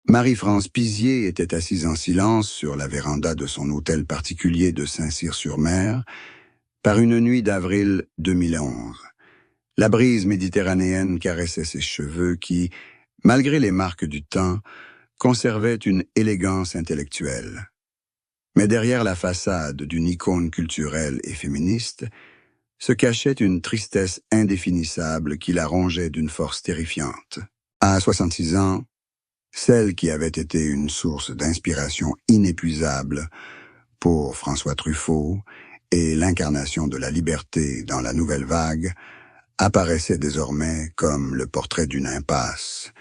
Marie-France Pizier était assise en silence sur la véranda de son hôtel particulier de Saint-Cyr-sur-Mer par une nuit d'avril 2011. La brise méditerranéenne caressait ses cheveux qui, malgré les marques du temps, conservaient une élégance intellectuelle. Mais derrière la façade d'une icône culturelle et féministe, se cachait une tristesse indéfinissable qui la rongeait d'une force terrifiante. À 66 ans, celle qui avait été une source d'inspiration inépuisable pour François Truffaut et l'incarnation de la liberté dans la nouvelle vague, apparaissait désormais comme le portrait d'une impasse,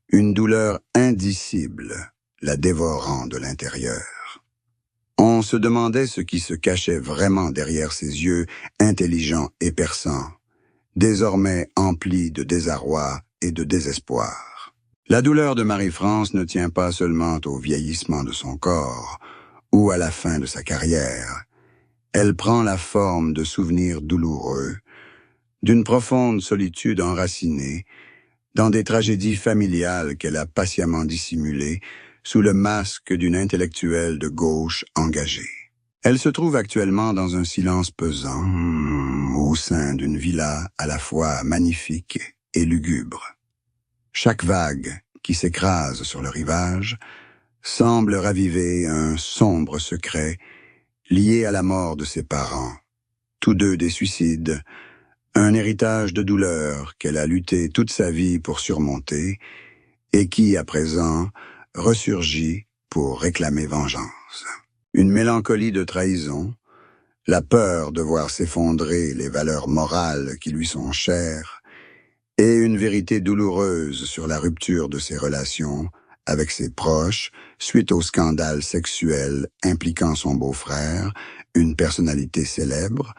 une douleur indicible, la dévorant de l'intérieur. On se demandait ce qui se cachait vraiment derrière ses yeux intelligents et perçants, désormais emplis de désarroi et de désespoir. La douleur de Marie-France ne tient pas seulement au vieillissement de son corps ou à la fin de sa carrière. Elle prend la forme de souvenirs douloureux, d'une profonde solitude enracinée, dans des tragédies familiales qu'elle a patiemment dissimulées sous le masque d'une intellectuelle de gauche engagée. Elle se trouve actuellement dans un silence pesant, au sein d'une villa à la fois magnifique et lugubre. Chaque vague qui s'écrase sur le rivage semble raviver un sombre secret lié à la mort de ses parents, tous deux des suicides, un héritage de douleur qu'elle a lutté toute sa vie pour surmonter et qui, à présent, ressurgit pour réclamer vengeance. Une mélancolie de trahison, la peur de voir s'effondrer les valeurs morales qui lui sont chères, et une vérité douloureuse sur la rupture de ses relations avec ses proches suite au scandale sexuel impliquant son beau-frère, une personnalité célèbre,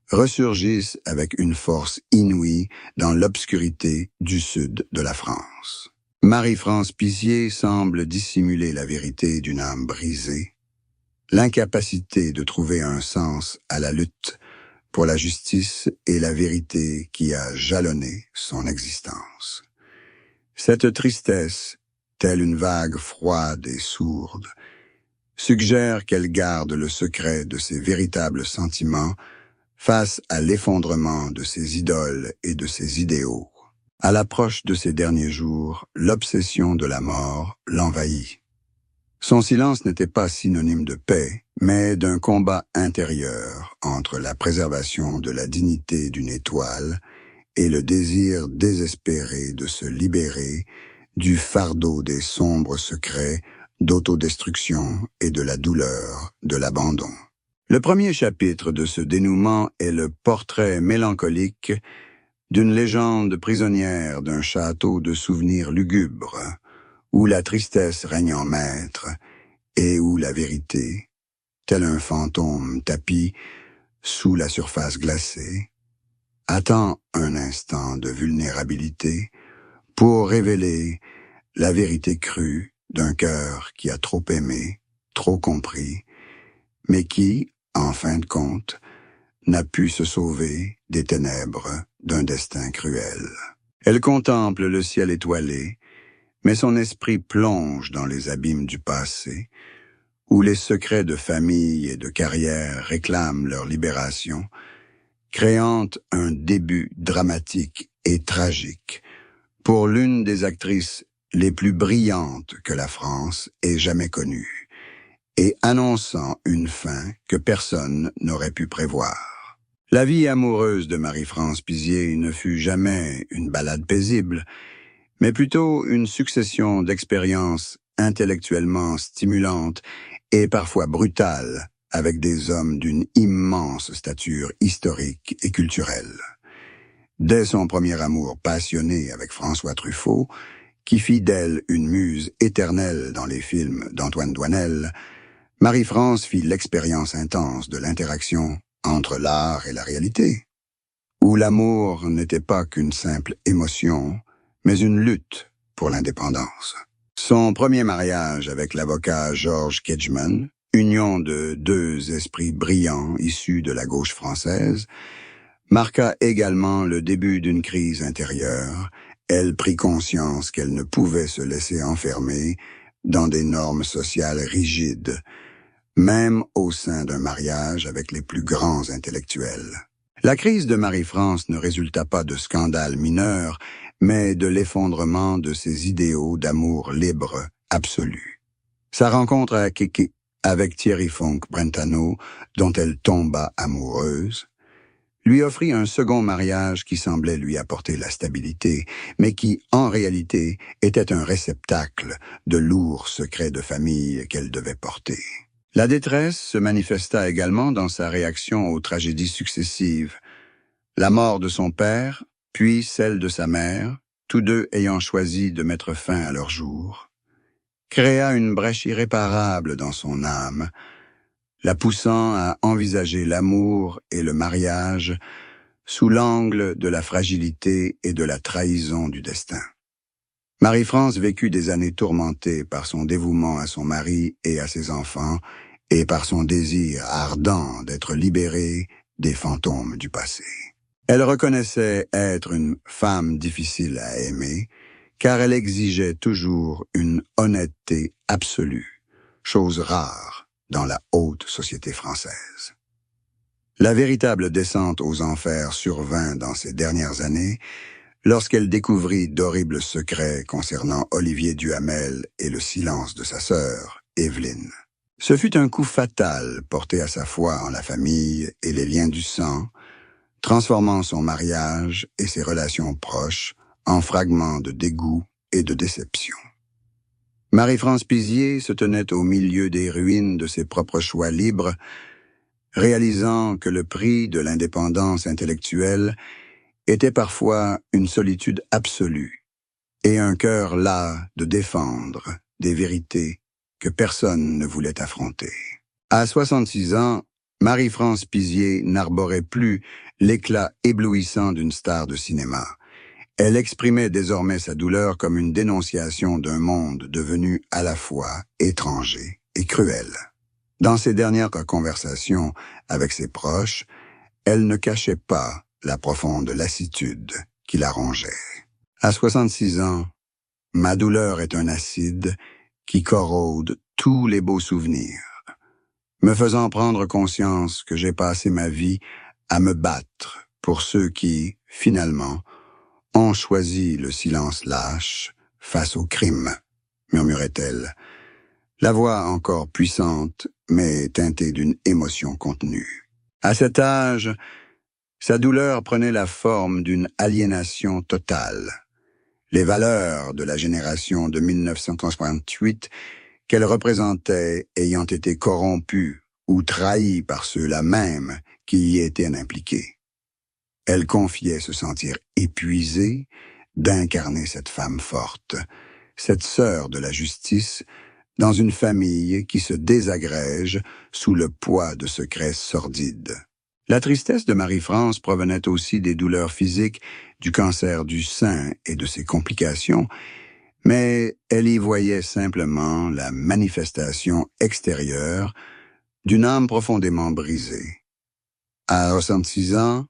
ressurgissent avec une force inouïe dans l'obscurité du sud de la France. Marie-France Pizier semble dissimuler la vérité d'une âme brisée, l'incapacité de trouver un sens à la lutte pour la justice et la vérité qui a jalonné son existence. Cette tristesse, telle une vague froide et sourde, suggère qu'elle garde le secret de ses véritables sentiments face à l'effondrement de ses idoles et de ses idéaux. À l'approche de ses derniers jours, l'obsession de la mort l'envahit. Son silence n'était pas synonyme de paix, mais d'un combat intérieur entre la préservation de la dignité d'une étoile et le désir désespéré de se libérer du fardeau des sombres secrets d'autodestruction et de la douleur de l'abandon. Le premier chapitre de ce dénouement est le portrait mélancolique d'une légende prisonnière d'un château de souvenirs lugubres, où la tristesse règne en maître et où la vérité, tel un fantôme tapi sous la surface glacée, attend un instant de vulnérabilité pour révéler la vérité crue d'un cœur qui a trop aimé, trop compris, mais qui, en fin de compte, n'a pu se sauver des ténèbres d'un destin cruel. Elle contemple le ciel étoilé, mais son esprit plonge dans les abîmes du passé, où les secrets de famille et de carrière réclament leur libération, créant un début dramatique et tragique pour l'une des actrices les plus brillantes que la France ait jamais connue, et annonçant une fin que personne n'aurait pu prévoir. La vie amoureuse de Marie-France Pizier ne fut jamais une balade paisible, mais plutôt une succession d'expériences intellectuellement stimulantes et parfois brutales avec des hommes d'une immense stature historique et culturelle. Dès son premier amour passionné avec François Truffaut, qui fit d'elle une muse éternelle dans les films d'Antoine Doinel, Marie-France fit l'expérience intense de l'interaction entre l'art et la réalité, où l'amour n'était pas qu'une simple émotion, mais une lutte pour l'indépendance. Son premier mariage avec l'avocat Georges Kedgeman, union de deux esprits brillants issus de la gauche française, marqua également le début d'une crise intérieure. Elle prit conscience qu'elle ne pouvait se laisser enfermer dans des normes sociales rigides, même au sein d'un mariage avec les plus grands intellectuels. La crise de Marie-France ne résulta pas de scandales mineurs, mais de l'effondrement de ses idéaux d'amour libre absolu. Sa rencontre à Kiki avec Thierry Funk Brentano, dont elle tomba amoureuse, lui offrit un second mariage qui semblait lui apporter la stabilité, mais qui, en réalité, était un réceptacle de lourds secrets de famille qu'elle devait porter. La détresse se manifesta également dans sa réaction aux tragédies successives. La mort de son père, puis celle de sa mère, tous deux ayant choisi de mettre fin à leur jour, créa une brèche irréparable dans son âme, la poussant à envisager l'amour et le mariage sous l'angle de la fragilité et de la trahison du destin. Marie-France vécut des années tourmentées par son dévouement à son mari et à ses enfants, et par son désir ardent d'être libérée des fantômes du passé. Elle reconnaissait être une femme difficile à aimer, car elle exigeait toujours une honnêteté absolue, chose rare dans la haute société française. La véritable descente aux enfers survint dans ces dernières années lorsqu'elle découvrit d'horribles secrets concernant Olivier Duhamel et le silence de sa sœur, Evelyne. Ce fut un coup fatal porté à sa foi en la famille et les liens du sang, transformant son mariage et ses relations proches en fragments de dégoût et de déception. Marie-France Pizier se tenait au milieu des ruines de ses propres choix libres, réalisant que le prix de l'indépendance intellectuelle était parfois une solitude absolue et un cœur las de défendre des vérités que personne ne voulait affronter. À 66 ans, Marie-France Pizier n'arborait plus l'éclat éblouissant d'une star de cinéma. Elle exprimait désormais sa douleur comme une dénonciation d'un monde devenu à la fois étranger et cruel. Dans ses dernières conversations avec ses proches, elle ne cachait pas la profonde lassitude qui la rongeait. À 66 ans, ma douleur est un acide qui corrode tous les beaux souvenirs, me faisant prendre conscience que j'ai passé ma vie à me battre pour ceux qui, finalement, ont choisi le silence lâche face au crime, murmurait-elle, la voix encore puissante, mais teintée d'une émotion contenue. À cet âge, sa douleur prenait la forme d'une aliénation totale. Les valeurs de la génération de 1968 qu'elle représentait ayant été corrompues ou trahies par ceux-là même qui y étaient impliqués. Elle confiait se sentir épuisée d'incarner cette femme forte, cette sœur de la justice, dans une famille qui se désagrège sous le poids de secrets sordides. La tristesse de Marie-France provenait aussi des douleurs physiques, du cancer du sein et de ses complications, mais elle y voyait simplement la manifestation extérieure d'une âme profondément brisée. À 66 ans,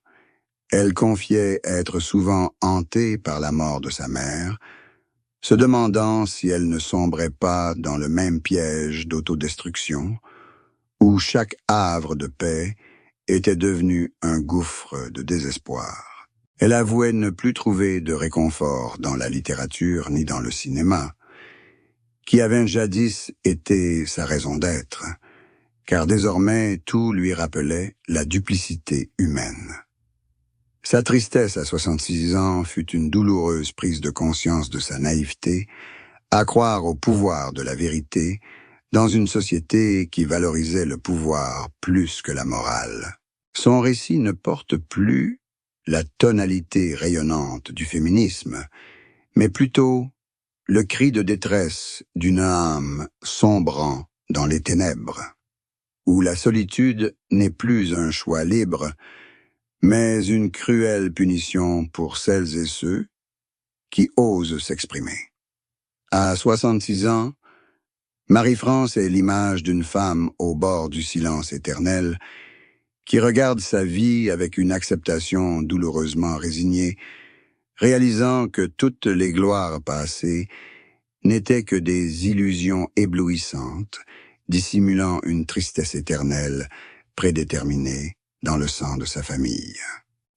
elle confiait être souvent hantée par la mort de sa mère, se demandant si elle ne sombrait pas dans le même piège d'autodestruction, où chaque havre de paix était devenu un gouffre de désespoir. Elle avouait ne plus trouver de réconfort dans la littérature ni dans le cinéma, qui avait jadis été sa raison d'être, car désormais tout lui rappelait la duplicité humaine. Sa tristesse à 66 ans fut une douloureuse prise de conscience de sa naïveté, à croire au pouvoir de la vérité dans une société qui valorisait le pouvoir plus que la morale. Son récit ne porte plus la tonalité rayonnante du féminisme, mais plutôt le cri de détresse d'une âme sombrant dans les ténèbres, où la solitude n'est plus un choix libre, mais une cruelle punition pour celles et ceux qui osent s'exprimer. À 66 ans, Marie-France est l'image d'une femme au bord du silence éternel qui regarde sa vie avec une acceptation douloureusement résignée, réalisant que toutes les gloires passées n'étaient que des illusions éblouissantes, dissimulant une tristesse éternelle, prédéterminée dans le sang de sa famille.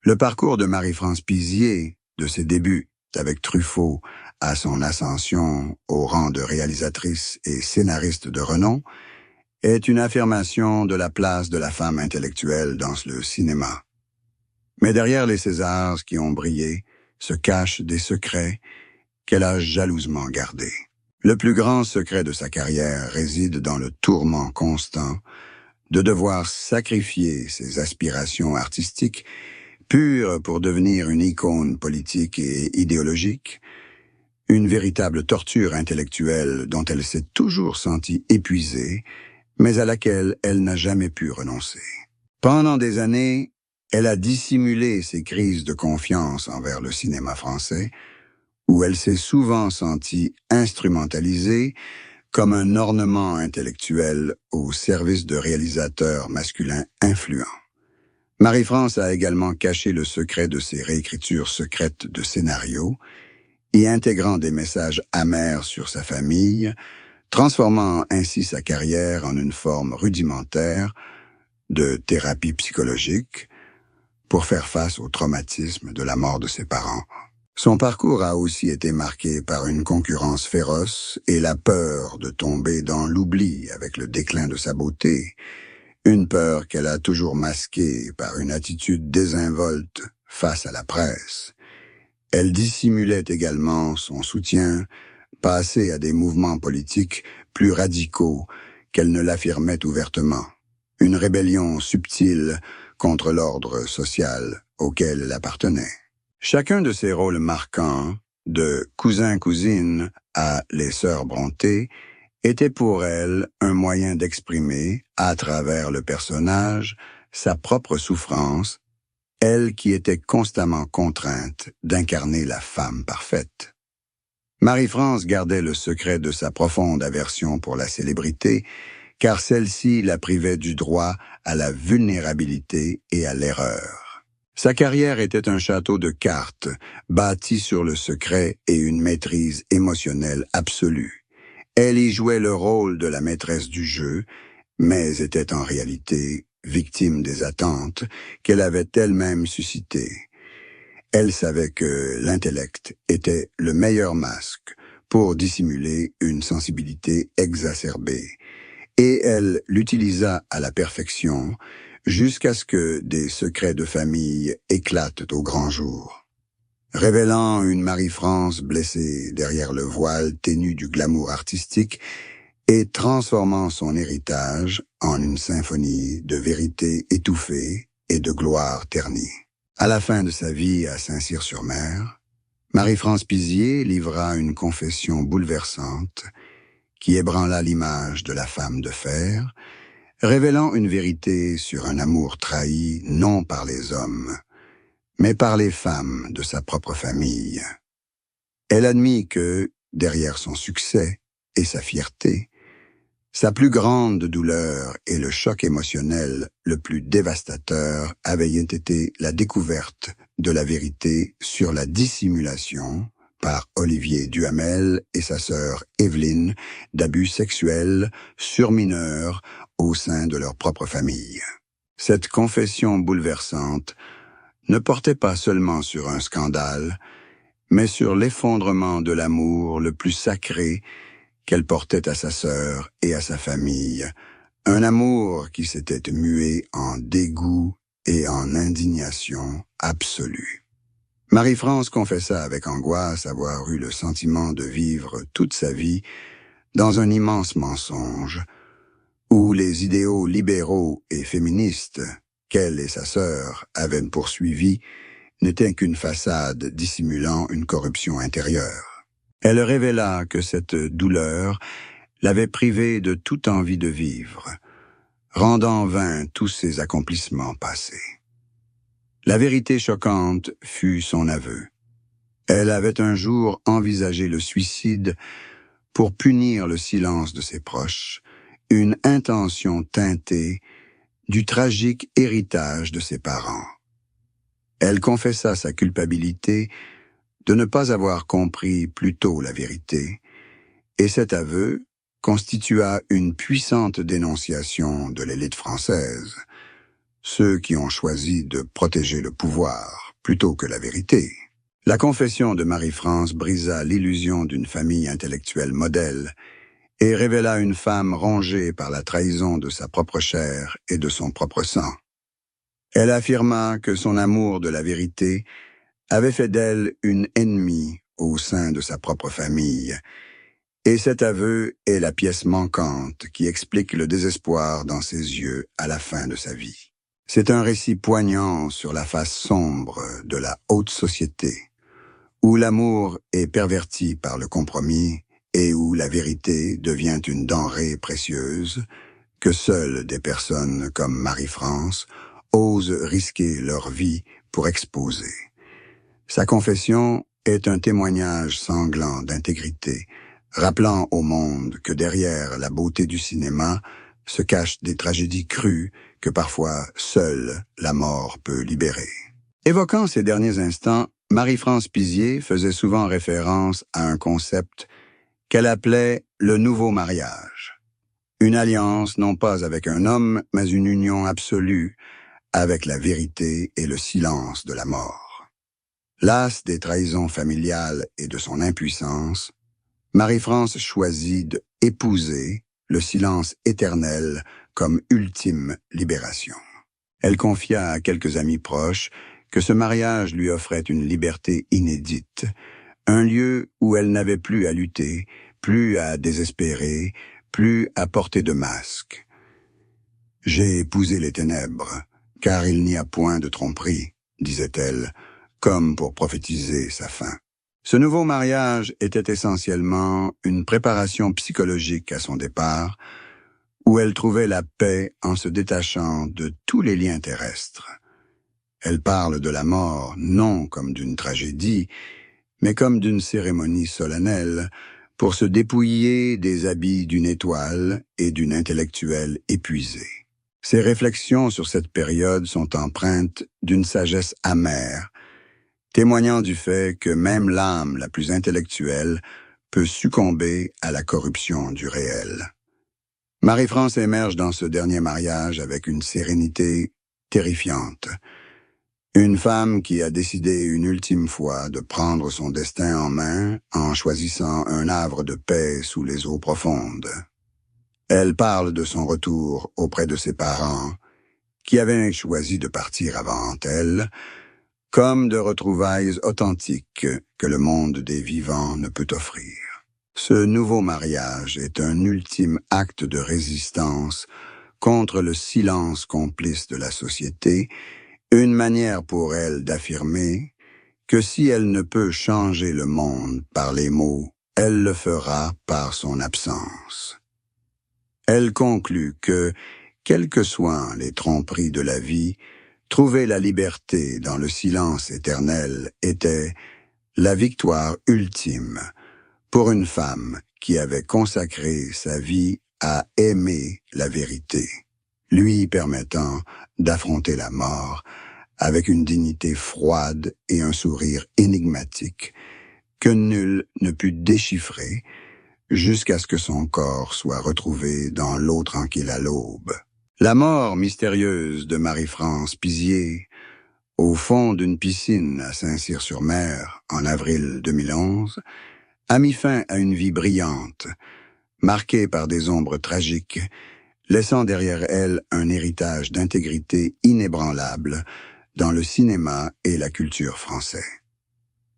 Le parcours de Marie-France Pizier, de ses débuts avec Truffaut à son ascension au rang de réalisatrice et scénariste de renom, est une affirmation de la place de la femme intellectuelle dans le cinéma. Mais derrière les Césars qui ont brillé se cachent des secrets qu'elle a jalousement gardés. Le plus grand secret de sa carrière réside dans le tourment constant de devoir sacrifier ses aspirations artistiques pures pour devenir une icône politique et idéologique, une véritable torture intellectuelle dont elle s'est toujours sentie épuisée, mais à laquelle elle n'a jamais pu renoncer. Pendant des années, elle a dissimulé ses crises de confiance envers le cinéma français, où elle s'est souvent sentie instrumentalisée comme un ornement intellectuel au service de réalisateurs masculins influents. Marie-France a également caché le secret de ses réécritures secrètes de scénarios, y intégrant des messages amers sur sa famille, transformant ainsi sa carrière en une forme rudimentaire de thérapie psychologique pour faire face au traumatisme de la mort de ses parents. Son parcours a aussi été marqué par une concurrence féroce et la peur de tomber dans l'oubli avec le déclin de sa beauté, une peur qu'elle a toujours masquée par une attitude désinvolte face à la presse. Elle dissimulait également son soutien passé à des mouvements politiques plus radicaux qu'elle ne l'affirmait ouvertement, une rébellion subtile contre l'ordre social auquel elle appartenait. Chacun de ces rôles marquants, de cousin-cousine à les sœurs Brontë, était pour elle un moyen d'exprimer, à travers le personnage, sa propre souffrance, elle qui était constamment contrainte d'incarner la femme parfaite. Marie-France gardait le secret de sa profonde aversion pour la célébrité, car celle-ci la privait du droit à la vulnérabilité et à l'erreur. Sa carrière était un château de cartes, bâti sur le secret et une maîtrise émotionnelle absolue. Elle y jouait le rôle de la maîtresse du jeu, mais était en réalité victime des attentes qu'elle avait elle-même suscitées. Elle savait que l'intellect était le meilleur masque pour dissimuler une sensibilité exacerbée, et elle l'utilisa à la perfection jusqu'à ce que des secrets de famille éclatent au grand jour. Révélant une Marie-France blessée derrière le voile ténu du glamour artistique et transformant son héritage en une symphonie de vérité étouffée et de gloire ternie. À la fin de sa vie à Saint-Cyr-sur-Mer, Marie-France Pizier livra une confession bouleversante qui ébranla l'image de la femme de fer, révélant une vérité sur un amour trahi non par les hommes, mais par les femmes de sa propre famille. Elle admit que, derrière son succès et sa fierté, sa plus grande douleur et le choc émotionnel le plus dévastateur avaient été la découverte de la vérité sur la dissimulation, par Olivier Duhamel et sa sœur Evelyne, d'abus sexuels sur mineurs au sein de leur propre famille. Cette confession bouleversante ne portait pas seulement sur un scandale, mais sur l'effondrement de l'amour le plus sacré qu'elle portait à sa sœur et à sa famille, un amour qui s'était mué en dégoût et en indignation absolue. Marie-France confessa avec angoisse avoir eu le sentiment de vivre toute sa vie dans un immense mensonge, où les idéaux libéraux et féministes qu'elle et sa sœur avaient poursuivis n'étaient qu'une façade dissimulant une corruption intérieure. Elle révéla que cette douleur l'avait privée de toute envie de vivre, rendant vains tous ses accomplissements passés. La vérité choquante fut son aveu. Elle avait un jour envisagé le suicide pour punir le silence de ses proches, une intention teintée du tragique héritage de ses parents. Elle confessa sa culpabilité de ne pas avoir compris plus tôt la vérité, Et cet aveu constitua une puissante dénonciation de l'élite française, ceux qui ont choisi de protéger le pouvoir plutôt que la vérité. La confession de Marie-France brisa l'illusion d'une famille intellectuelle modèle et révéla une femme rongée par la trahison de sa propre chair et de son propre sang. Elle affirma que son amour de la vérité avait fait d'elle une ennemie au sein de sa propre famille, et cet aveu est la pièce manquante qui explique le désespoir dans ses yeux à la fin de sa vie. C'est un récit poignant sur la face sombre de la haute société, où l'amour est perverti par le compromis et où la vérité devient une denrée précieuse que seules des personnes comme Marie-France osent risquer leur vie pour exposer. Sa confession est un témoignage sanglant d'intégrité, rappelant au monde que derrière la beauté du cinéma se cachent des tragédies crues que parfois seule la mort peut libérer. Évoquant ces derniers instants, Marie-France Pizier faisait souvent référence à un concept qu'elle appelait le nouveau mariage. Une alliance non pas avec un homme, mais une union absolue avec la vérité et le silence de la mort. Lasse des trahisons familiales et de son impuissance, Marie-France choisit d'épouser le silence éternel comme ultime libération. Elle confia à quelques amis proches que ce mariage lui offrait une liberté inédite, un lieu où elle n'avait plus à lutter, plus à désespérer, plus à porter de masque. « J'ai épousé les ténèbres, car il n'y a point de tromperie, » disait-elle, comme pour prophétiser sa fin. Ce nouveau mariage était essentiellement une préparation psychologique à son départ, où elle trouvait la paix en se détachant de tous les liens terrestres. Elle parle de la mort non comme d'une tragédie, mais comme d'une cérémonie solennelle, pour se dépouiller des habits d'une étoile et d'une intellectuelle épuisée. Ses réflexions sur cette période sont empreintes d'une sagesse amère, témoignant du fait que même l'âme la plus intellectuelle peut succomber à la corruption du réel. Marie-France émerge dans ce dernier mariage avec une sérénité terrifiante. Une femme qui a décidé une ultime fois de prendre son destin en main en choisissant un havre de paix sous les eaux profondes. Elle parle de son retour auprès de ses parents, qui avaient choisi de partir avant elle, comme de retrouvailles authentiques que le monde des vivants ne peut offrir. Ce nouveau mariage est un ultime acte de résistance contre le silence complice de la société, une manière pour elle d'affirmer que si elle ne peut changer le monde par les mots, elle le fera par son absence. Elle conclut que, quelles que soient les tromperies de la vie, trouver la liberté dans le silence éternel était la victoire ultime pour une femme qui avait consacré sa vie à aimer la vérité, lui permettant d'affronter la mort avec une dignité froide et un sourire énigmatique que nul ne put déchiffrer jusqu'à ce que son corps soit retrouvé dans l'eau tranquille à l'aube. La mort mystérieuse de Marie-France Pizier, au fond d'une piscine à Saint-Cyr-sur-Mer en avril 2011, a mis fin à une vie brillante, marquée par des ombres tragiques, laissant derrière elle un héritage d'intégrité inébranlable dans le cinéma et la culture français.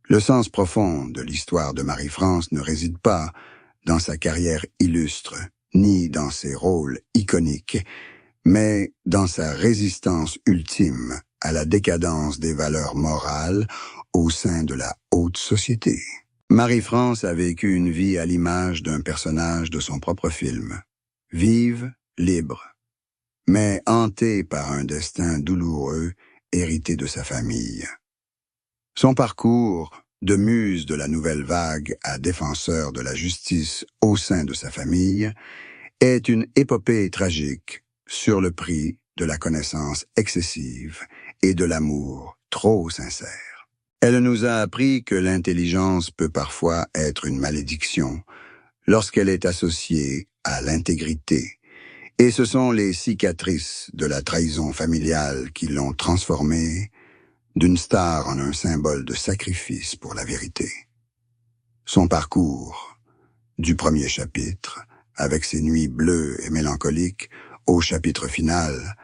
Le sens profond de l'histoire de Marie-France ne réside pas dans sa carrière illustre, ni dans ses rôles iconiques, mais dans sa résistance ultime à la décadence des valeurs morales au sein de la haute société. Marie-France a vécu une vie à l'image d'un personnage de son propre film, vive, libre, mais hantée par un destin douloureux hérité de sa famille. Son parcours, de muse de la nouvelle vague à défenseur de la justice au sein de sa famille, est une épopée tragique sur le prix de la connaissance excessive et de l'amour trop sincère. Elle nous a appris que l'intelligence peut parfois être une malédiction, lorsqu'elle est associée à l'intégrité. Et ce sont les cicatrices de la trahison familiale qui l'ont transformée d'une star en un symbole de sacrifice pour la vérité. Son parcours, du premier chapitre, avec ses nuits bleues et mélancoliques, au chapitre final,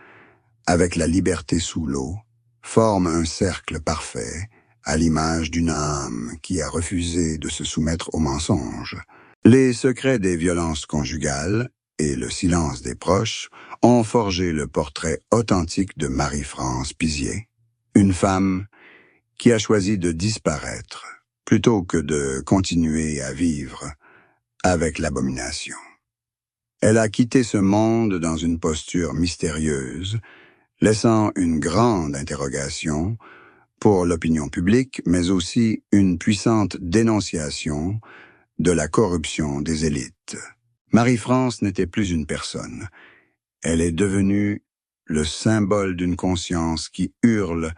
avec la liberté sous l'eau, forme un cercle parfait, à l'image d'une âme qui a refusé de se soumettre au mensonge. Les secrets des violences conjugales et le silence des proches ont forgé le portrait authentique de Marie-France Pizier, une femme qui a choisi de disparaître plutôt que de continuer à vivre avec l'abomination. Elle a quitté ce monde dans une posture mystérieuse, laissant une grande interrogation pour l'opinion publique, mais aussi une puissante dénonciation de la corruption des élites. Marie-France n'était plus une personne. Elle est devenue le symbole d'une conscience qui hurle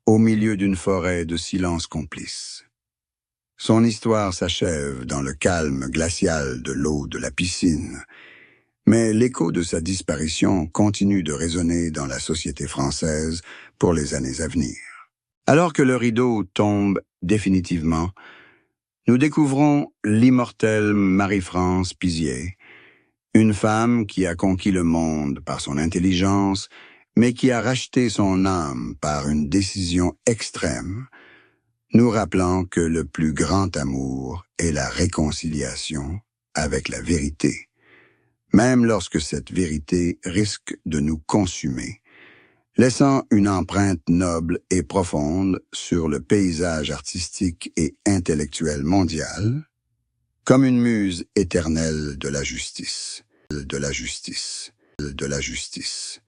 au milieu d'une forêt de silence complice. Son histoire s'achève dans le calme glacial de l'eau de la piscine, mais l'écho de sa disparition continue de résonner dans la société française pour les années à venir. Alors que le rideau tombe définitivement, nous découvrons l'immortelle Marie-France Pizier, une femme qui a conquis le monde par son intelligence, mais qui a racheté son âme par une décision extrême, nous rappelant que le plus grand amour est la réconciliation avec la vérité, même lorsque cette vérité risque de nous consumer, laissant une empreinte noble et profonde sur le paysage artistique et intellectuel mondial, comme une muse éternelle de la justice, de la justice, de la justice.